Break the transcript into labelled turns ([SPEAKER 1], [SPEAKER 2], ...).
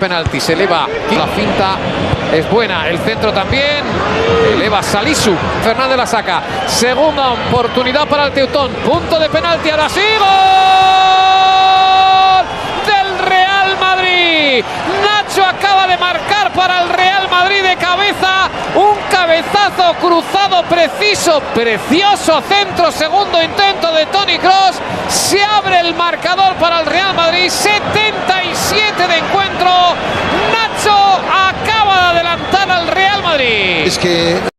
[SPEAKER 1] Penalti, se eleva, la finta es buena, el centro también, eleva Salisu, Fernández la saca, segunda oportunidad para el Teutón, punto de penalti, ahora sí, gol del Real Madrid. Nacho acaba de marcar para el Real Madrid de cabeza, un cabezazo cruzado preciso, precioso centro, segundo intento de Toni Kroos, se abre el marcador para el Real Madrid, 77 de encuentro. Nacho acaba de adelantar al Real Madrid.
[SPEAKER 2] Es que